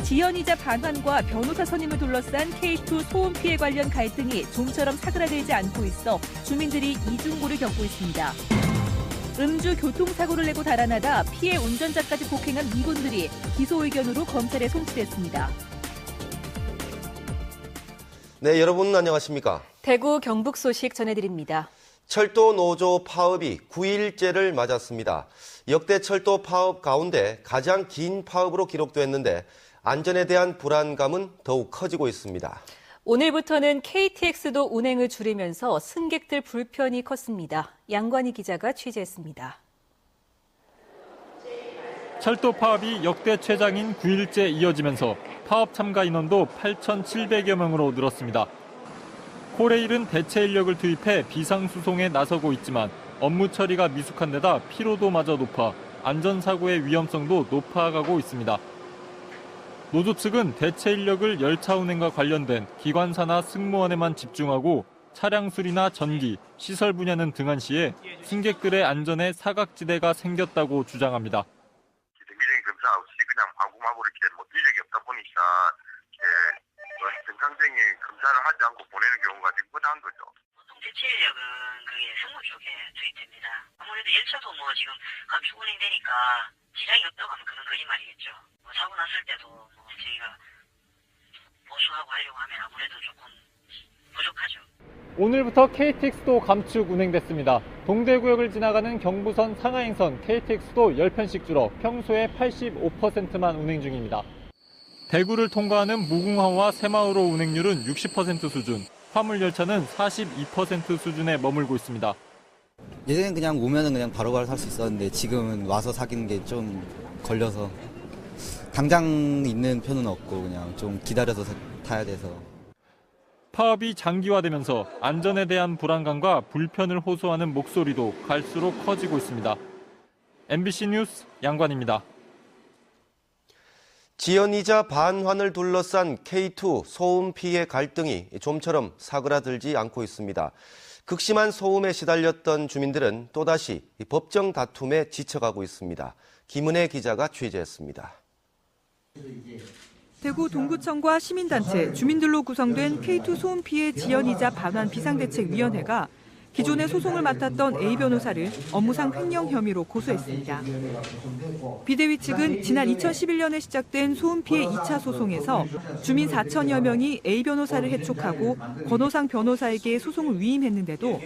지연이자 반환과 변호사 선임을 둘러싼 K2 소음 피해 관련 갈등이 좀처럼 사그라들지 않고 있어 주민들이 이중고를 겪고 있습니다. 음주 교통사고를 내고 달아나다 피해 운전자까지 폭행한 미군들이 기소 의견으로 검찰에 송치됐습니다. 네, 여러분 안녕하십니까? 대구 경북 소식 전해드립니다. 철도 노조 파업이 9일째를 맞았습니다. 역대 철도 파업 가운데 가장 긴 파업으로 기록됐는데 안전에 대한 불안감은 더욱 커지고 있습니다. 오늘부터는 KTX도 운행을 줄이면서 승객들 불편이 컸습니다. 양관희 기자가 취재했습니다. 철도 파업이 역대 최장인 9일째 이어지면서 파업 참가 인원도 8,700여 명으로 늘었습니다. 코레일은 대체 인력을 투입해 비상수송에 나서고 있지만 업무 처리가 미숙한 데다 피로도마저 높아 안전사고의 위험성도 높아가고 있습니다. 노조 측은 대체 인력을 열차 운행과 관련된 기관사나 승무원에만 집중하고 차량 수리나 전기, 시설 분야는 등한시해 승객들의 안전에 사각지대가 생겼다고 주장합니다. 정기적인 검사 없이 그냥 마구마구 이렇게 인력이 없다 보니까 정상적인 검사를 하지 않고 보내는 경우가 지금 부당한 거죠. 대체 인력은 그게 승무 쪽에 투입됩니다. 아무래도 열차도 지금 감축 운행되니까 지장이 없다고 하면 그건 거짓말이겠죠. 사고 났을 때도 저희가 보수하고 하려고 하면 아무래도 조금 부족하죠. 오늘부터 KTX도 감축 운행됐습니다. 동대구역을 지나가는 경부선 상하행선 KTX도 10편씩 줄어 평소의 85%만 운행 중입니다. 대구를 통과하는 무궁화호와 새마을호 운행률은 60% 수준, 화물열차는 42% 수준에 머물고 있습니다. 예전엔 그냥 오면은 그냥 바로바로 살 수 있었는데 지금은 와서 사귀는 게 좀 걸려서 당장 있는 표는 없고 그냥 좀 기다려서 타야 돼서. 파업이 장기화되면서 안전에 대한 불안감과 불편을 호소하는 목소리도 갈수록 커지고 있습니다. MBC 뉴스 양관입니다. 지연이자 반환을 둘러싼 K2 소음 피해 갈등이 좀처럼 사그라들지 않고 있습니다. 극심한 소음에 시달렸던 주민들은 또다시 법정 다툼에 지쳐가고 있습니다. 김은혜 기자가 취재했습니다. 대구 동구청과 시민단체, 주민들로 구성된 K2 소음 피해 지연이자 반환 비상대책위원회가 기존의 소송을 맡았던 A 변호사를 업무상 횡령 혐의로 고소했습니다. 비대위 측은 지난 2011년에 시작된 소음 피해 2차 소송에서 주민 4천여 명이 A 변호사를 해촉하고 권호상 변호사에게 소송을 위임했는데도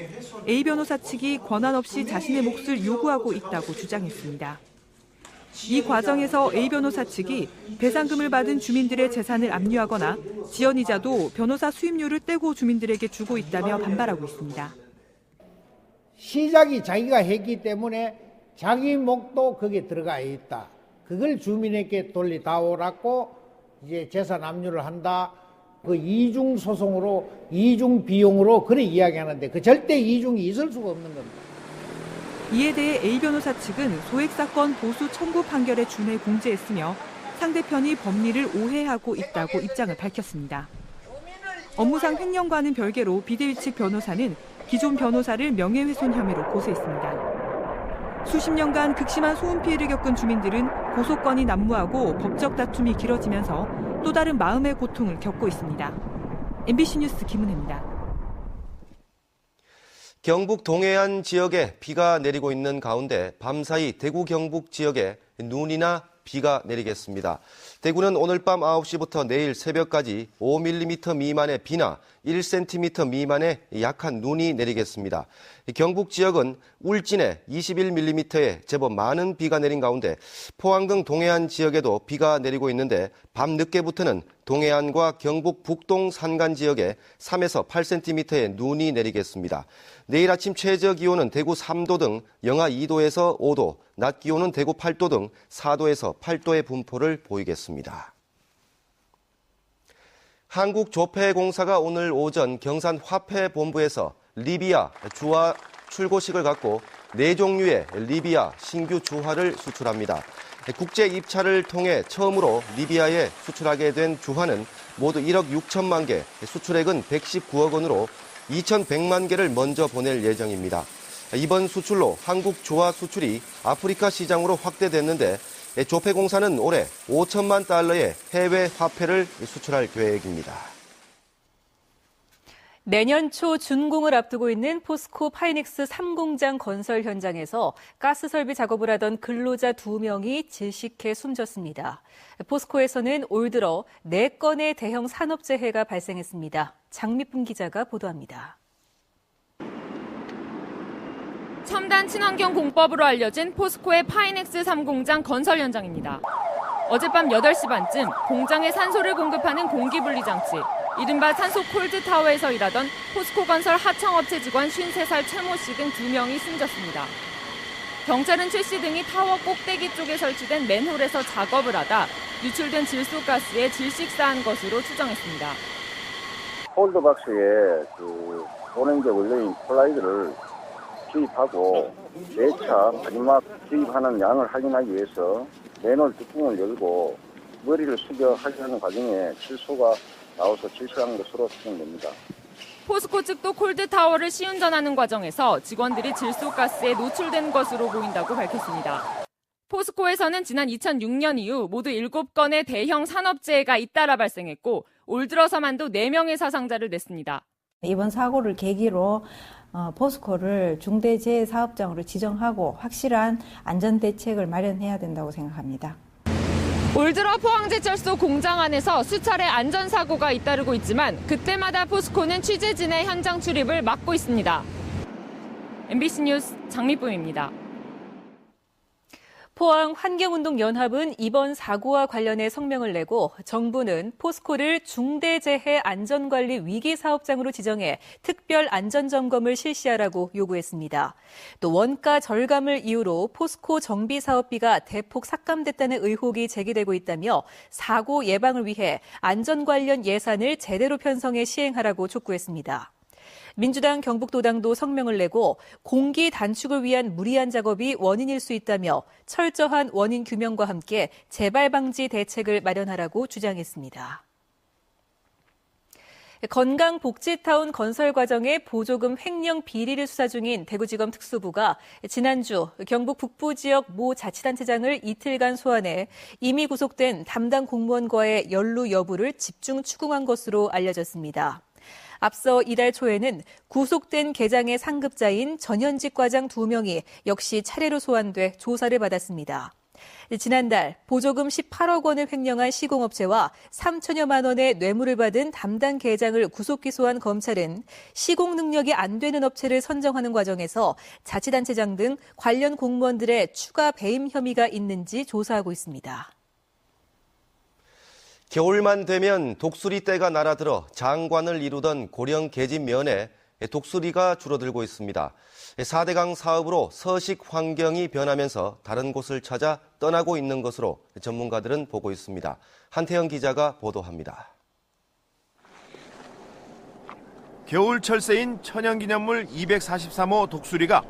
A 변호사 측이 권한 없이 자신의 몫을 요구하고 있다고 주장했습니다. 이 과정에서 A 변호사 측이 배상금을 받은 주민들의 재산을 압류하거나 지연이자도 변호사 수임료를 떼고 주민들에게 주고 있다며 반발하고 있습니다. 시작이 자기가 했기 때문에 자기 몫도 거기에 들어가 있다. 그걸 주민에게 돌리다오라고 이제 재산 압류를 한다. 그 이중 소송으로 이중 비용으로 그런 이야기하는데 그 절대 이중이 있을 수가 없는 겁니다. 이에 대해 A 변호사 측은 소액사건 보수 청구 판결에 준해 공지했으며 상대편이 법리를 오해하고 있다고 입장을 밝혔습니다. 업무상 횡령과는 별개로 비대위 측 변호사는 기존 변호사를 명예훼손 혐의로 고소했습니다. 수십 년간 극심한 소음 피해를 겪은 주민들은 고소건이 난무하고 법적 다툼이 길어지면서 또 다른 마음의 고통을 겪고 있습니다. MBC 뉴스 김은혜입니다. 경북 동해안 지역에 비가 내리고 있는 가운데 밤사이 대구 경북 지역에 눈이나 비가 내리겠습니다. 대구는 오늘 밤 9시부터 내일 새벽까지 5mm 미만의 비나 1cm 미만의 약한 눈이 내리겠습니다. 경북 지역은 울진에 21mm의 제법 많은 비가 내린 가운데 포항 등 동해안 지역에도 비가 내리고 있는데 밤 늦게부터는 동해안과 경북 북동 산간 지역에 3에서 8cm의 눈이 내리겠습니다. 내일 아침 최저 기온은 대구 3도 등 영하 2도에서 5도, 낮 기온은 대구 8도 등 4도에서 8도의 분포를 보이겠습니다. 한국조폐공사가 오늘 오전 경산화폐본부에서 리비아 주화 출고식을 갖고 4종류의 리비아 신규 주화를 수출합니다. 국제 입찰을 통해 처음으로 리비아에 수출하게 된 주화는 모두 1억 6천만 개, 수출액은 119억 원으로 2,100만 개를 먼저 보낼 예정입니다. 이번 수출로 한국 주화 수출이 아프리카 시장으로 확대됐는데 조폐공사는 올해 5천만 달러의 해외 화폐를 수출할 계획입니다. 내년 초 준공을 앞두고 있는 포스코 파이닉스 3공장 건설 현장에서 가스 설비 작업을 하던 근로자 2명이 질식해 숨졌습니다. 포스코에서는 올 들어 4건의 대형 산업재해가 발생했습니다. 장미쁨 기자가 보도합니다. 첨단 친환경 공법으로 알려진 포스코의 파이닉스 3공장 건설 현장입니다. 어젯밤 8시 반쯤 공장에 산소를 공급하는 공기분리장치, 이른바 산소 콜드타워에서 일하던 포스코 건설 하청업체 직원 53살 최모 씨 등 2명이 숨졌습니다. 경찰은 최 씨 등이 타워 꼭대기 쪽에 설치된 맨홀에서 작업을 하다 유출된 질소가스에 질식사한 것으로 추정했습니다. 홀더박스에 보냉제 원료인 콜라이드를 주입하고 4차 마지막 주입하는 양을 확인하기 위해서 맨홀 뚜껑을 열고 머리를 숙여 확인하는 과정에 질소가 나와서 질식한 것으로 추정됩니다. 포스코 측도 콜드타워를 시운전하는 과정에서 직원들이 질소가스에 노출된 것으로 보인다고 밝혔습니다. 포스코에서는 지난 2006년 이후 모두 7건의 대형 산업재해가 잇따라 발생했고 올 들어서만도 4명의 사상자를 냈습니다. 이번 사고를 계기로 포스코를 중대재해 사업장으로 지정하고 확실한 안전대책을 마련해야 된다고 생각합니다. 올 들어 포항제철소 공장 안에서 수차례 안전사고가 잇따르고 있지만 그때마다 포스코는 취재진의 현장 출입을 막고 있습니다. MBC 뉴스 장미쁨입니다. 포항환경운동연합은 이번 사고와 관련해 성명을 내고 정부는 포스코를 중대재해 안전관리 위기사업장으로 지정해 특별 안전점검을 실시하라고 요구했습니다. 또 원가 절감을 이유로 포스코 정비사업비가 대폭 삭감됐다는 의혹이 제기되고 있다며 사고 예방을 위해 안전 관련 예산을 제대로 편성해 시행하라고 촉구했습니다. 민주당 경북도당도 성명을 내고 공기 단축을 위한 무리한 작업이 원인일 수 있다며 철저한 원인 규명과 함께 재발 방지 대책을 마련하라고 주장했습니다. 건강복지타운 건설 과정의 보조금 횡령 비리를 수사 중인 대구지검 특수부가 지난주 경북 북부 지역 모 자치단체장을 이틀간 소환해 이미 구속된 담당 공무원과의 연루 여부를 집중 추궁한 것으로 알려졌습니다. 앞서 이달 초에는 구속된 계장의 상급자인 전현직 과장 2명이 역시 차례로 소환돼 조사를 받았습니다. 지난달 보조금 18억 원을 횡령한 시공업체와 3천여만 원의 뇌물을 받은 담당 계장을 구속 기소한 검찰은 시공 능력이 안 되는 업체를 선정하는 과정에서 자치단체장 등 관련 공무원들의 추가 배임 혐의가 있는지 조사하고 있습니다. 겨울만 되면 독수리 떼가 날아들어 장관을 이루던 고령 계집면에 독수리가 줄어들고 있습니다. 4대강 사업으로 서식 환경이 변하면서 다른 곳을 찾아 떠나고 있는 것으로 전문가들은 보고 있습니다. 한태영 기자가 보도합니다. 겨울 철새인 천연기념물 243호 독수리가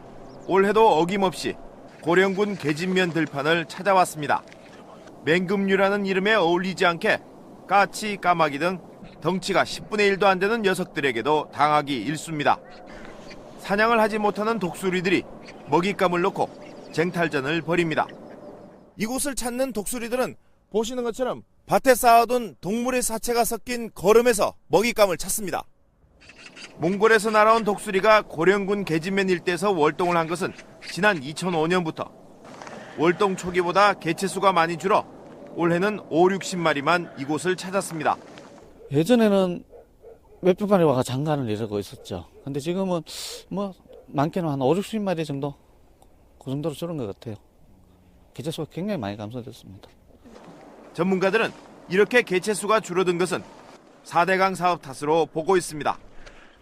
올해도 어김없이 고령군 계집면 들판을 찾아왔습니다. 맹금류라는 이름에 어울리지 않게 까치, 까마귀 등 덩치가 10분의 1도 안 되는 녀석들에게도 당하기 일쑤입니다. 사냥을 하지 못하는 독수리들이 먹잇감을 놓고 쟁탈전을 벌입니다. 이곳을 찾는 독수리들은 보시는 것처럼 밭에 쌓아둔 동물의 사체가 섞인 거름에서 먹잇감을 찾습니다. 몽골에서 날아온 독수리가 고령군 계집면 일대에서 월동을 한 것은 지난 2005년부터. 월동 초기보다 개체수가 많이 줄어 올해는 5, 60마리만 이곳을 찾았습니다. 예전에는 몇백 마리 와가 장관을 이러고 있었죠. 근데 지금은 많게는 한 5, 60마리 정도? 그 정도로 줄은 것 같아요. 개체수가 굉장히 많이 감소됐습니다. 전문가들은 이렇게 개체수가 줄어든 것은 4대강 사업 탓으로 보고 있습니다.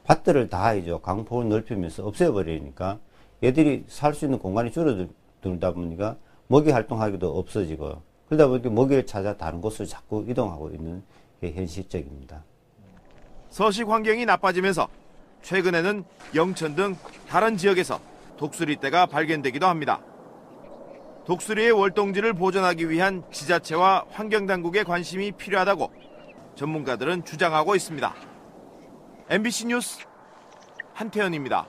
밭들을 다 이제 강폭을 넓히면서 없애버리니까 얘들이 살 수 있는 공간이 줄어들다 보니까 먹이 활동하기도 없어지고 그러다 보니까 먹이를 찾아 다른 곳을 자꾸 이동하고 있는 게 현실적입니다. 서식 환경이 나빠지면서 최근에는 영천 등 다른 지역에서 독수리 떼가 발견되기도 합니다. 독수리의 월동지를 보존하기 위한 지자체와 환경당국의 관심이 필요하다고 전문가들은 주장하고 있습니다. MBC 뉴스 한태현입니다.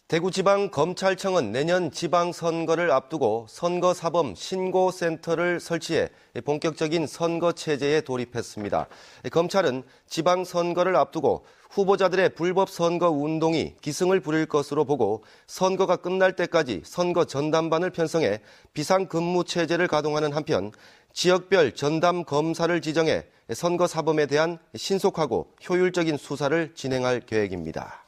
대구지방검찰청은 내년 지방선거를 앞두고 선거사범 신고센터를 설치해 본격적인 선거 체제에 돌입했습니다. 검찰은 지방선거를 앞두고 후보자들의 불법 선거 운동이 기승을 부릴 것으로 보고 선거가 끝날 때까지 선거 전담반을 편성해 비상근무 체제를 가동하는 한편 지역별 전담 검사를 지정해 선거사범에 대한 신속하고 효율적인 수사를 진행할 계획입니다.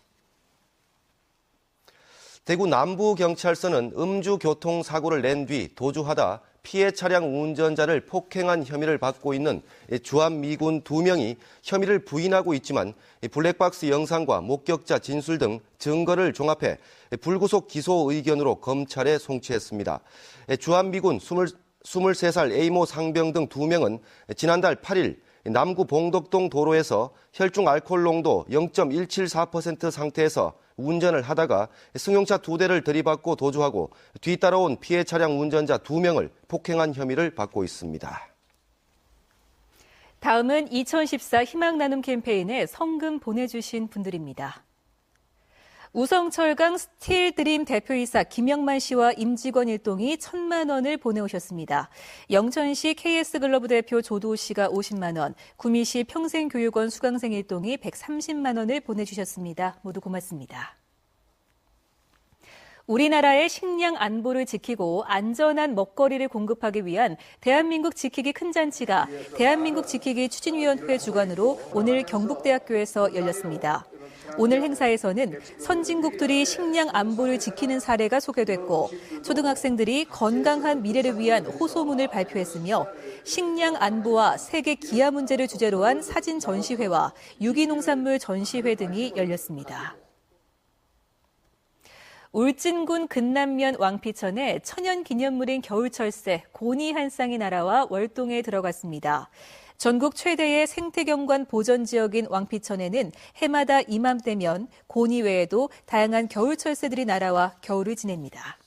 대구 남부경찰서는 음주교통사고를 낸 뒤 도주하다 피해 차량 운전자를 폭행한 혐의를 받고 있는 주한미군 2명이 혐의를 부인하고 있지만 블랙박스 영상과 목격자 진술 등 증거를 종합해 불구속 기소 의견으로 검찰에 송치했습니다. 주한미군 23살 A모 상병 등 2명은 지난달 8일 남구 봉덕동 도로에서 혈중 알코올 농도 0.174% 상태에서 운전을 하다가 승용차 2대를 들이받고 도주하고 뒤따라온 피해 차량 운전자 2명을 폭행한 혐의를 받고 있습니다. 다음은 2014 희망 나눔 캠페인에 성금 보내주신 분들입니다. 우성철강 스틸드림 대표이사 김영만 씨와 임직원 일동이 1,000만 원을 보내오셨습니다. 영천시 KS글러브 대표 조도우 씨가 50만 원, 구미시 평생교육원 수강생 일동이 130만 원을 보내주셨습니다. 모두 고맙습니다. 우리나라의 식량 안보를 지키고 안전한 먹거리를 공급하기 위한 대한민국 지키기 큰 잔치가 대한민국 지키기 추진위원회 주관으로 오늘 경북대학교에서 열렸습니다. 오늘 행사에서는 선진국들이 식량 안보를 지키는 사례가 소개됐고 초등학생들이 건강한 미래를 위한 호소문을 발표했으며 식량 안보와 세계 기아 문제를 주제로 한 사진 전시회와 유기농산물 전시회 등이 열렸습니다. 울진군 근남면 왕피천에 천연기념물인 겨울철새 고니 한 쌍이 날아와 월동에 들어갔습니다. 전국 최대의 생태경관 보전 지역인 왕피천에는 해마다 이맘때면 고니 외에도 다양한 겨울철새들이 날아와 겨울을 지냅니다.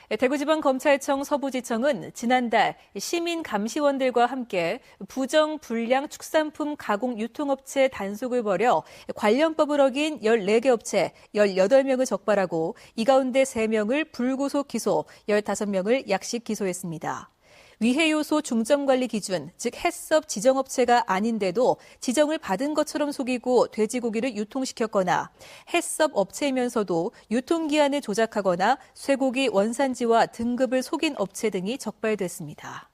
대구지방검찰청 서부지청은 지난달 시민감시원들과 함께 부정 불량 축산품 가공 유통업체 단속을 벌여 관련법을 어긴 14개 업체 18명을 적발하고 이 가운데 3명을 불구속 기소, 15명을 약식 기소했습니다. 위해 요소 중점 관리 기준, 즉 햇섭 지정업체가 아닌데도 지정을 받은 것처럼 속이고 돼지고기를 유통시켰거나 햇섭 업체이면서도 유통기한을 조작하거나 쇠고기 원산지와 등급을 속인 업체 등이 적발됐습니다.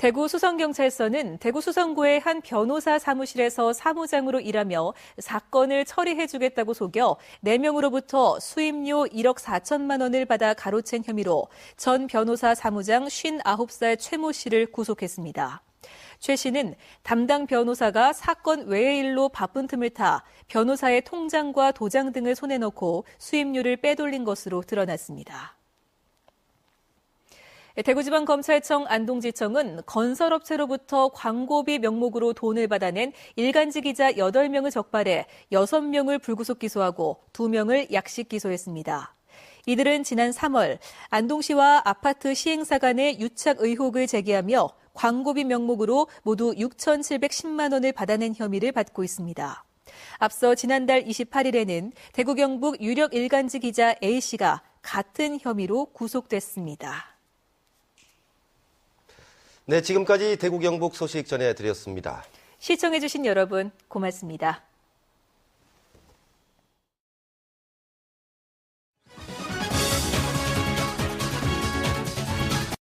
대구 수성경찰서는 대구 수성구의 한 변호사 사무실에서 사무장으로 일하며 사건을 처리해주겠다고 속여 4명으로부터 수임료 1억 4천만 원을 받아 가로챈 혐의로 전 변호사 사무장 59살 최모 씨를 구속했습니다. 최 씨는 담당 변호사가 사건 외의 일로 바쁜 틈을 타 변호사의 통장과 도장 등을 손에 넣고 수임료를 빼돌린 것으로 드러났습니다. 대구지방검찰청 안동지청은 건설업체로부터 광고비 명목으로 돈을 받아낸 일간지 기자 8명을 적발해 6명을 불구속 기소하고 2명을 약식 기소했습니다. 이들은 지난 3월 안동시와 아파트 시행사 간의 유착 의혹을 제기하며 광고비 명목으로 모두 6,710만 원을 받아낸 혐의를 받고 있습니다. 앞서 지난달 28일에는 대구 경북 유력 일간지 기자 A씨가 같은 혐의로 구속됐습니다. 네, 지금까지 대구 경북 소식 전해드렸습니다. 시청해주신 여러분 고맙습니다.